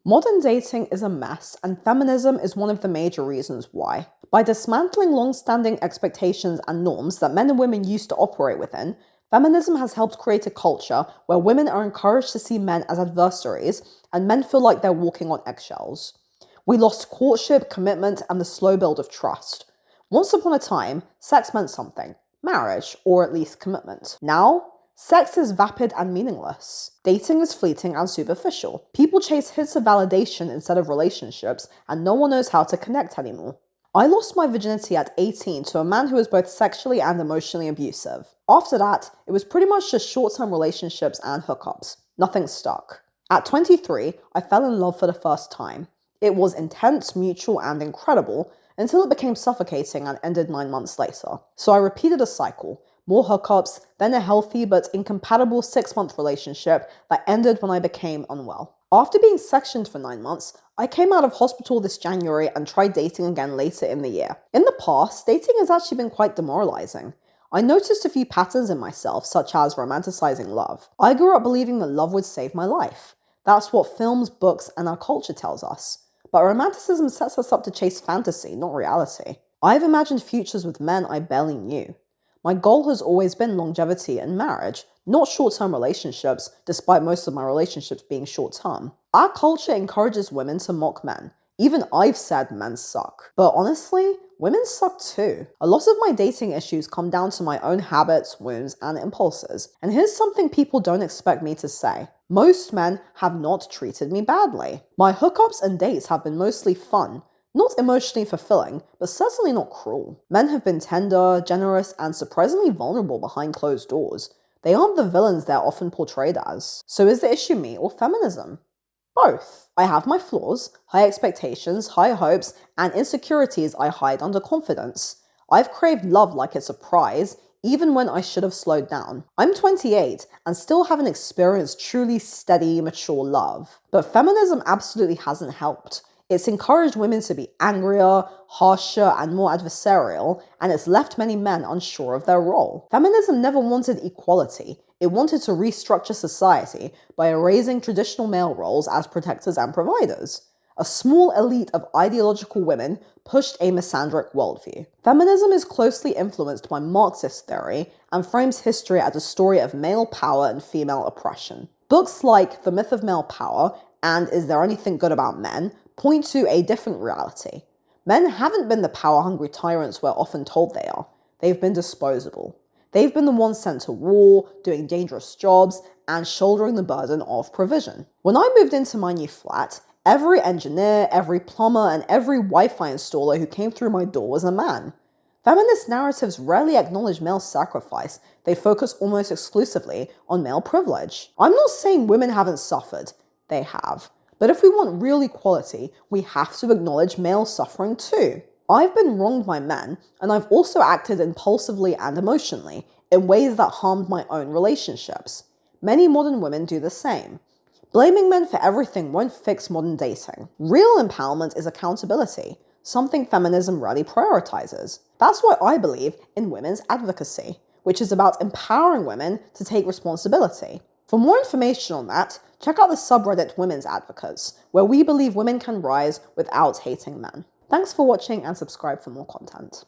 Modern dating is a mess, and feminism is one of the major reasons why. By dismantling long-standing expectations and norms that men and women used to operate within, feminism has helped create a culture where women are encouraged to see men as adversaries and men feel like they're walking on eggshells. We lost courtship, commitment, and the slow build of trust. Once upon a time, sex meant something. Marriage, or at least commitment. Now, sex is vapid and meaningless. Dating is fleeting and superficial. People chase hits of validation instead of relationships, and no one knows how to connect anymore. I lost my virginity at 18 to a man who was both sexually and emotionally abusive. After that, it was pretty much just short-term relationships and hookups. Nothing stuck. At 23, I fell in love for the first time. It was intense, mutual, and incredible, until it became suffocating and ended 9 months later. So I repeated a cycle. More hookups, then a healthy but incompatible 6-month relationship that ended when I became unwell. After being sectioned for 9 months, I came out of hospital this January and tried dating again later in the year. In the past, dating has actually been quite demoralizing. I noticed a few patterns in myself, such as romanticizing love. I grew up believing that love would save my life. That's what films, books, and our culture tells us. But romanticism sets us up to chase fantasy, not reality. I've imagined futures with men I barely knew. My goal has always been longevity and marriage, not short-term relationships, despite most of my relationships being short-term. Our culture encourages women to mock men. Even I've said men suck. But honestly, women suck too. A lot of my dating issues come down to my own habits, wounds, and impulses. And here's something people don't expect me to say. Most men have not treated me badly. My hookups and dates have been mostly fun. Not emotionally fulfilling, but certainly not cruel. Men have been tender, generous, and surprisingly vulnerable behind closed doors. They aren't the villains they're often portrayed as. So is the issue me or feminism? Both. I have my flaws, high expectations, high hopes, and insecurities I hide under confidence. I've craved love like it's a prize, even when I should have slowed down. I'm 28 and still haven't experienced truly steady, mature love. But feminism absolutely hasn't helped. It's encouraged women to be angrier, harsher, and more adversarial, and it's left many men unsure of their role. Feminism never wanted equality. It wanted to restructure society by erasing traditional male roles as protectors and providers. A small elite of ideological women pushed a misandric worldview. Feminism is closely influenced by Marxist theory and frames history as a story of male power and female oppression. Books like The Myth of Male Power and Is There Anything Good About Men point to a different reality. Men haven't been the power-hungry tyrants we're often told they are. They've been disposable. They've been the ones sent to war, doing dangerous jobs, and shouldering the burden of provision. When I moved into my new flat, every engineer, every plumber, and every Wi-Fi installer who came through my door was a man. Feminist narratives rarely acknowledge male sacrifice. They focus almost exclusively on male privilege. I'm not saying women haven't suffered. They have. But if we want real equality, we have to acknowledge male suffering too. I've been wronged by men, and I've also acted impulsively and emotionally, in ways that harmed my own relationships. Many modern women do the same. Blaming men for everything won't fix modern dating. Real empowerment is accountability, something feminism rarely prioritizes. That's why I believe in women's advocacy, which is about empowering women to take responsibility. For more information on that, check out the subreddit Women's Advocates, where we believe women can rise without hating men. Thanks for watching and subscribe for more content.